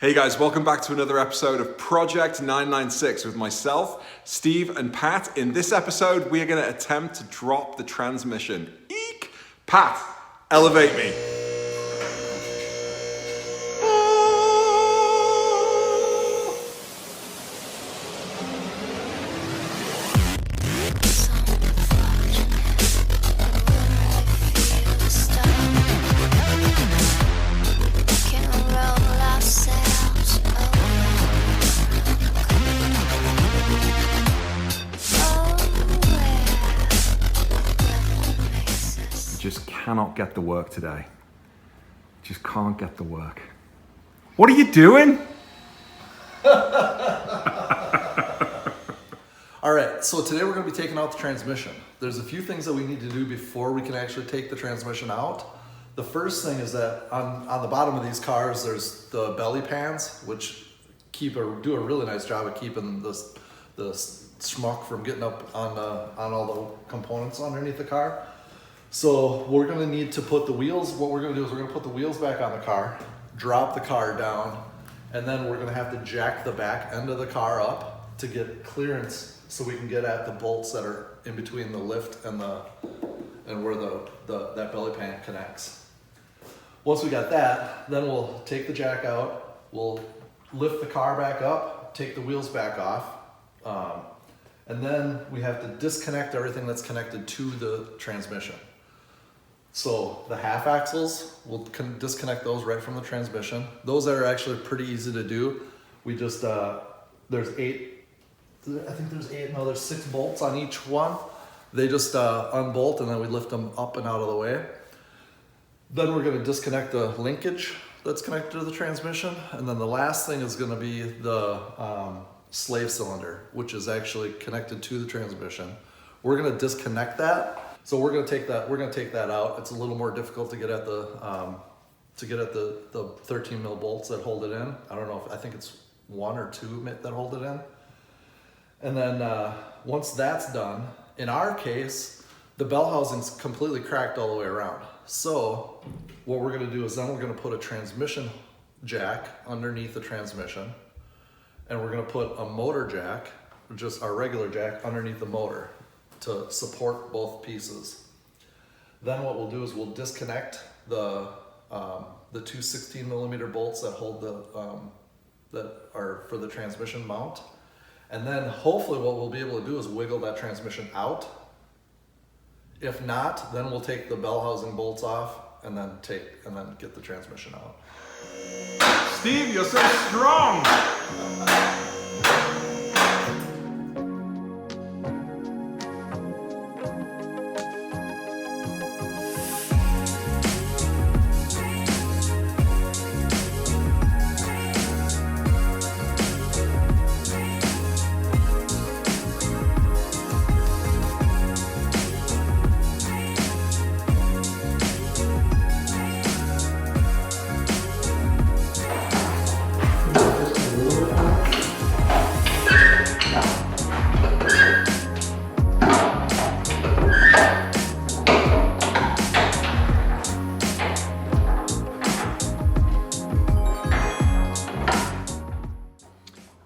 Hey guys, welcome back to another episode of Project 996 with myself, Steve, and Pat. In this episode, we are going to attempt to drop the transmission. Eek! Pat, elevate me. Just cannot get the work today. Just can't get the work. What are you doing? All right, so today we're going to be taking out the transmission. There's a few things that we need to do before we can actually take the transmission out. The first thing is that on the bottom of these cars, there's the belly pans, which do a really nice job of keeping the schmuck from getting up on all the components underneath the car. So we're gonna need to put the wheels, what we're gonna do is we're gonna put the wheels back on the car, drop the car down, and then we're gonna have to jack the back end of the car up to get clearance so we can get at the bolts that are in between the lift and where that belly pan connects. Once we got that, then we'll take the jack out, we'll lift the car back up, take the wheels back off, and then we have to disconnect everything that's connected to the transmission. So the half axles, we'll disconnect those right from the transmission. Those are actually pretty easy to do. We just, there's 6 bolts on each one. They just unbolt and then we lift them up and out of the way. Then we're gonna disconnect the linkage that's connected to the transmission. And then the last thing is gonna be the slave cylinder, which is actually connected to the transmission. We're gonna disconnect that. So we're gonna take that out. It's a little more difficult to get at the 13 mil bolts that hold it in. I think it's 1 or 2 that hold it in. And then once that's done, in our case, the bell housing's completely cracked all the way around. So what we're gonna do is then we're gonna put a transmission jack underneath the transmission, and we're gonna put a motor jack, just our regular jack, underneath the motor to support both pieces. Then what we'll do is we'll disconnect the 2 16 millimeter bolts that hold that are for the transmission mount. And then hopefully what we'll be able to do is wiggle that transmission out. If not, then we'll take the bell housing bolts off and then get the transmission out. Steve, you're so strong!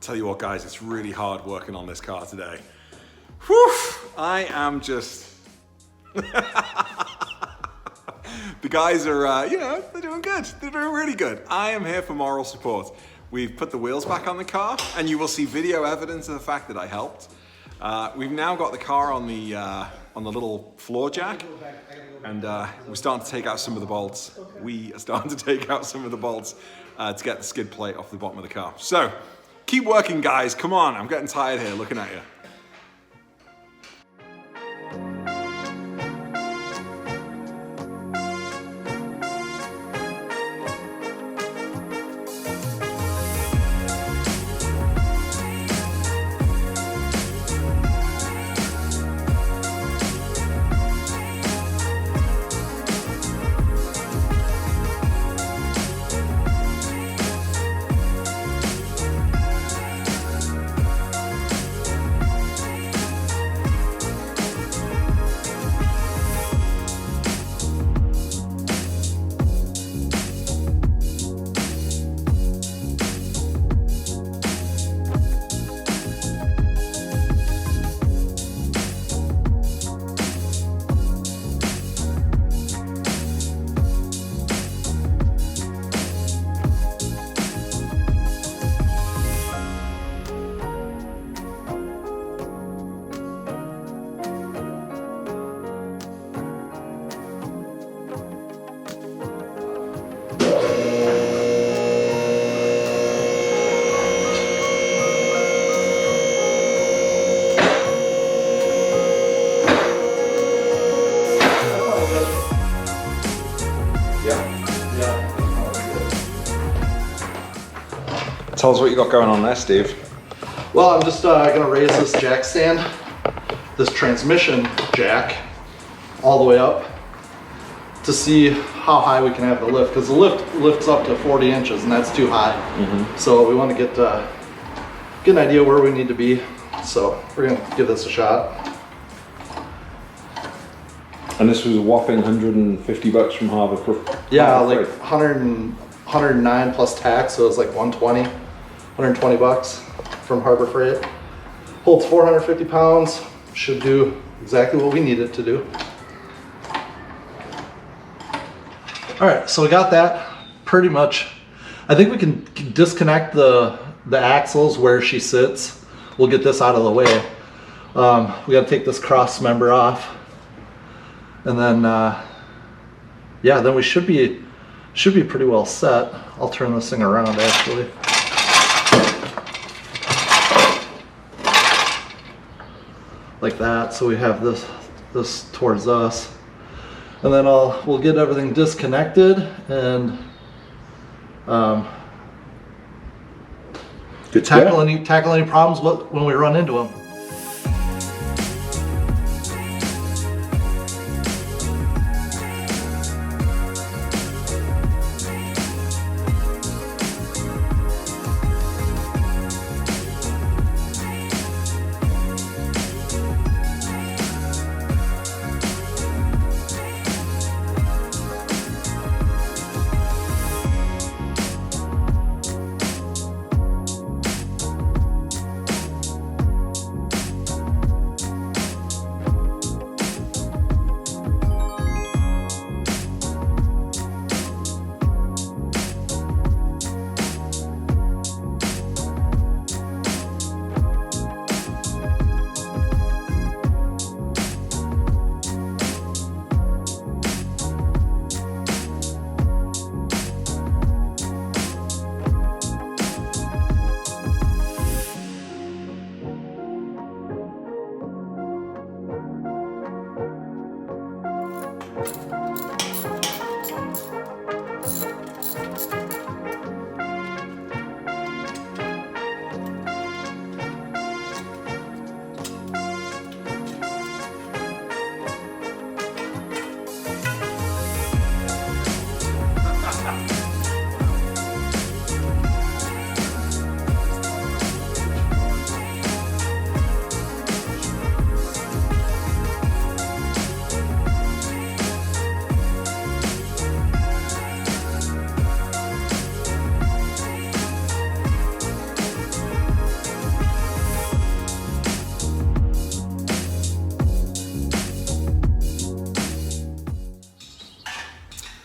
Tell you what guys, it's really hard working on this car today. Whew, I am just... The guys are, they're doing good. They're doing really good. I am here for moral support. We've put the wheels back on the car and you will see video evidence of the fact that I helped. We've now got the car on the little floor jack, and we're starting to take out some of the bolts. We are starting to take out some of the bolts to get the skid plate off the bottom of the car. So, keep working, guys. Come on, I'm getting tired here looking at you. Tell us what you got going on there, Steve. Well, I'm just gonna raise this jack stand, this transmission jack, all the way up to see how high we can have the lift, because the lift lifts up to 40 inches and that's too high. So we want to get an idea where we need to be. So we're gonna give this a shot. And this was a whopping $150 from Harbor. Yeah, like 109 plus tax, so it was like 120 bucks from Harbor Freight. Holds 450 pounds, should do exactly what we need it to do. All right, so we got that pretty much. I think we can disconnect the axles where she sits. We'll get this out of the way. We got to take this cross member off, and then yeah, then we should be pretty well set. I'll turn this thing around actually. Like that, so we have this towards us, and then we'll get everything disconnected and tackle any problems when we run into them.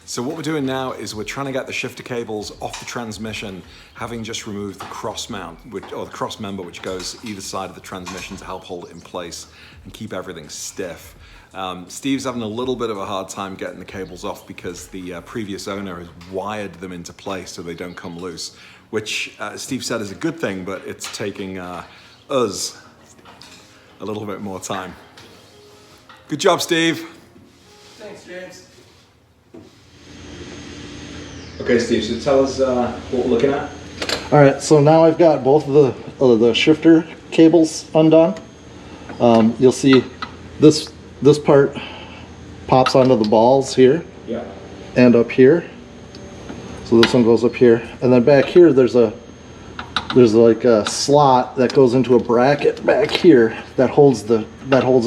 So what we're doing now is we're trying to get the shifter cables off the transmission, having just removed the cross mount, or the cross member, which goes either side of the transmission to help hold it in place and keep everything stiff. Steve's having a little bit of a hard time getting the cables off because the previous owner has wired them into place so they don't come loose, which Steve said is a good thing, but it's taking us a little bit more time. Good job, Steve. Thanks, James. Okay, Steve, so tell us what we're looking at. All right, so now I've got both of the shifter cables undone. You'll see this part pops onto the balls here. Yeah. And up here. So this one goes up here, and then back here there's like a slot that goes into a bracket back here that holds them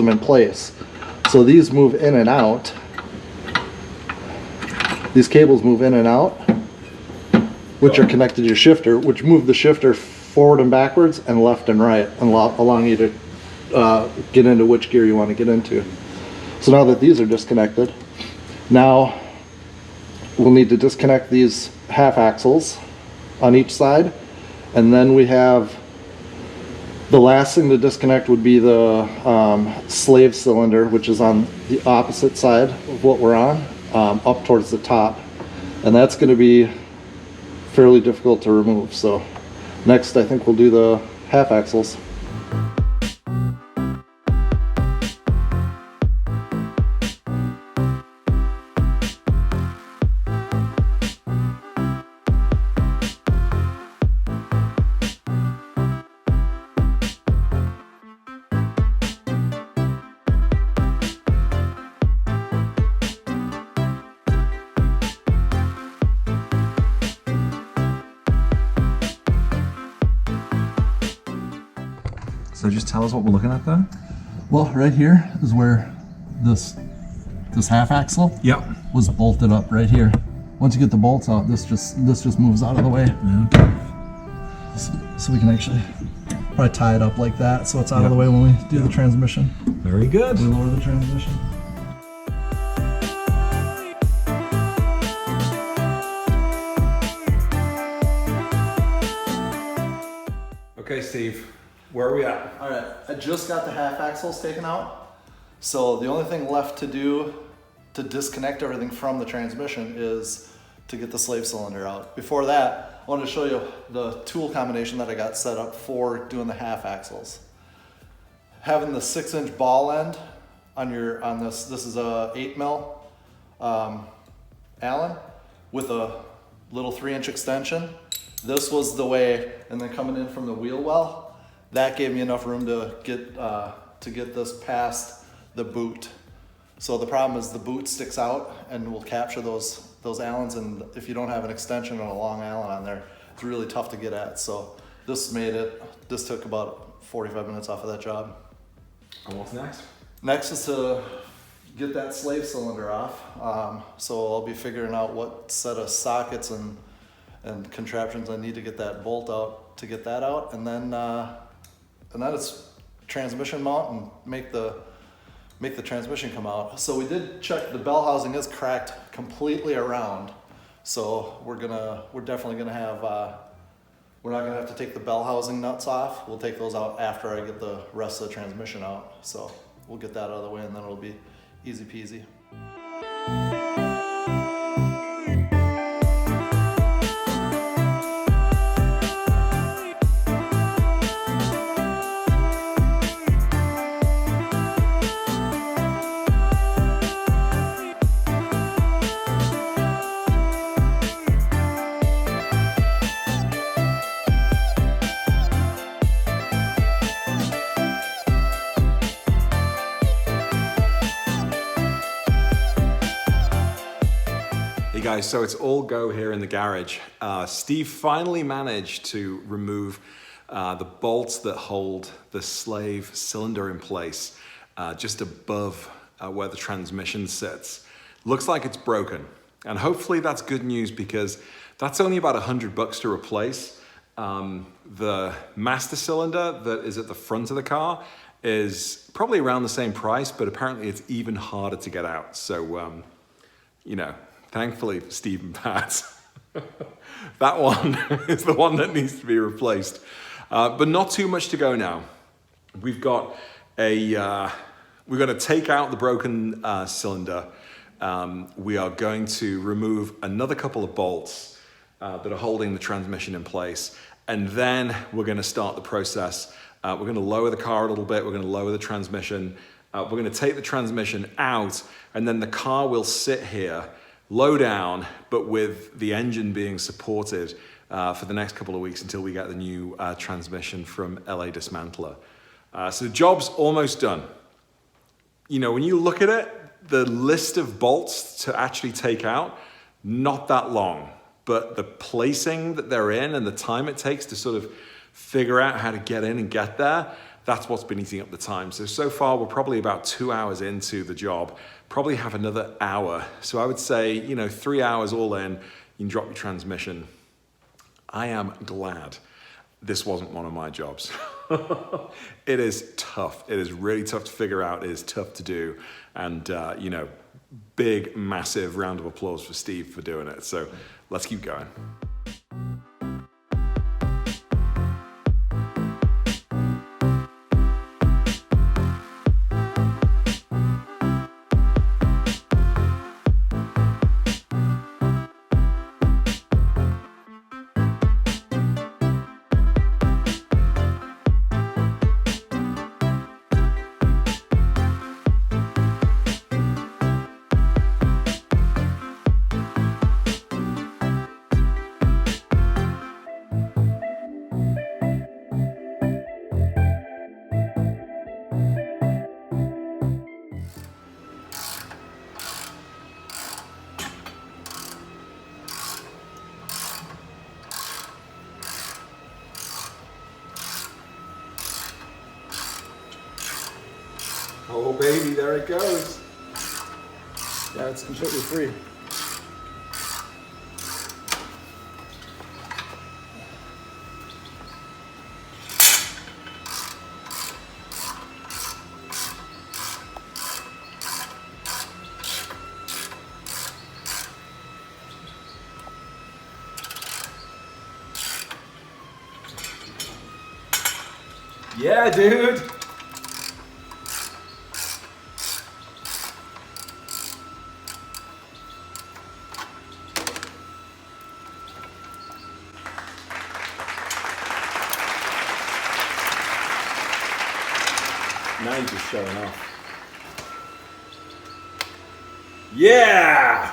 in place. So these move in and out. These cables move in and out, which are connected to your shifter, which move the shifter forward and backwards and left and right, and allowing you to get into which gear you want to get into. So now that these are disconnected, now we'll need to disconnect these half axles on each side, and then we have the last thing to disconnect would be the slave cylinder, which is on the opposite side of what we're on. Up towards the top, and that's going to be fairly difficult to remove. So next I think we'll do the half axles. So just tell us what we're looking at there. Well, right here is where this half axle Yep. was bolted up right here. Once you get the bolts out, this just moves out of the way. So we can actually probably tie it up like that so it's out of the way when we do the transmission. Very good. We lower the transmission. Okay, Steve, where are we at? All right, I just got the half axles taken out. So the only thing left to do to disconnect everything from the transmission is to get the slave cylinder out. Before that, I wanted to show you the tool combination that I got set up for doing the half axles. Having the 6-inch ball end on this is a 8mm Allen with a little 3-inch extension. This was the way, and then coming in from the wheel well, that gave me enough room to get this past the boot. So the problem is the boot sticks out and will capture those Allens, and if you don't have an extension and a long Allen on there, it's really tough to get at. So this took about 45 minutes off of that job. And what's next? Next is to get that slave cylinder off. So I'll be figuring out what set of sockets and contraptions I need to get that bolt out to get that out, and then it's transmission mount and make the transmission come out. So we did check, the bell housing is cracked completely around. So we're definitely gonna have, we're not gonna have to take the bell housing nuts off. We'll take those out after I get the rest of the transmission out. So we'll get that out of the way and then it'll be easy peasy. Guys, so it's all go here in the garage. Steve finally managed to remove the bolts that hold the slave cylinder in place just above where the transmission sits. Looks like it's broken, and hopefully that's good news because that's only about $100 to replace. The master cylinder that is at the front of the car is probably around the same price, but apparently it's even harder to get out. So, thankfully for Steve and Pat, that one is the one that needs to be replaced. But not too much to go now. We're going to take out the broken cylinder. We are going to remove another couple of bolts that are holding the transmission in place. And then we're going to start the process. We're going to lower the car a little bit. We're going to lower the transmission. We're going to take the transmission out, and then the car will sit here low down, but with the engine being supported for the next couple of weeks until we get the new transmission from LA Dismantler. So the job's almost done. When you look at it, the list of bolts to actually take out, not that long, but the placing that they're in and the time it takes to sort of figure out how to get in and get there, that's what's been eating up the time. So far, we're probably about 2 hours into the job, probably have another hour. So I would say, 3 hours all in, you can drop your transmission. I am glad this wasn't one of my jobs. It is tough. It is really tough to figure out. It is tough to do. And, big, massive round of applause for Steve for doing it. So let's keep going. Oh baby, there it goes. Yeah, it's completely free. Yeah, dude. Now you're just showing off. Yeah!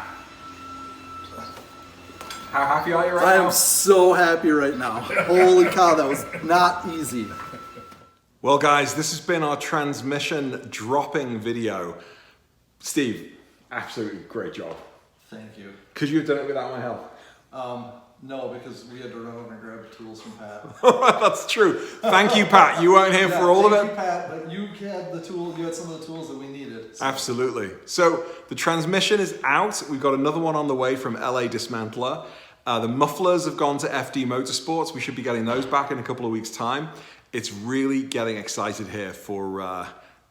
How happy are you right I now? am so happy right now. Holy cow, that was not easy. Well guys, this has been our transmission dropping video. Steve, absolutely great job. Thank you. Could you have done it without my help? No, because we had to run over and grab tools from Pat. That's true. Thank you, Pat. You weren't here for all of Thank it. you, Pat, but you had the tools. You had some of the tools that we needed. So. Absolutely. So the transmission is out. We've got another one on the way from LA Dismantler. The mufflers have gone to FD Motorsports. We should be getting those back in a couple of weeks' time. It's really getting excited here for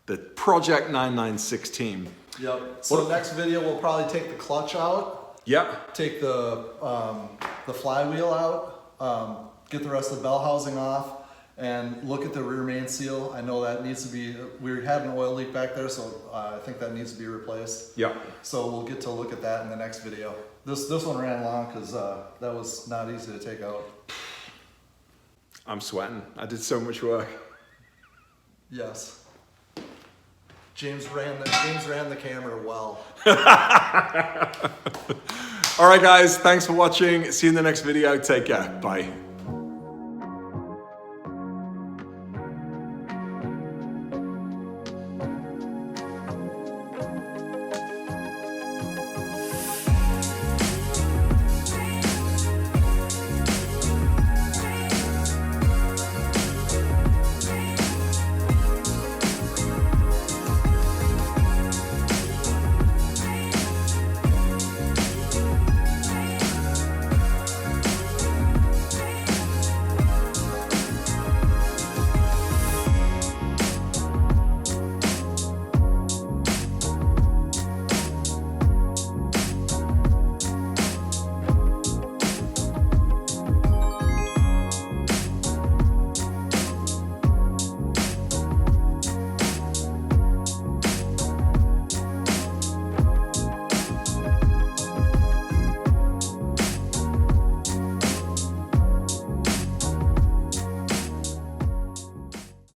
the Project 996 team. Yep. So next video, we'll probably take the clutch out. Yep. Take the flywheel out. Get the rest of the bell housing off. And look at the rear main seal. I know that needs to be, we had an oil leak back there, so I think that needs to be replaced. Yep. So we'll get to look at that in the next video. This one ran long because that was not easy to take out. I'm sweating. I did so much work. Yes. James ran the camera well. All right, guys. Thanks for watching. See you in the next video. Take care. Bye.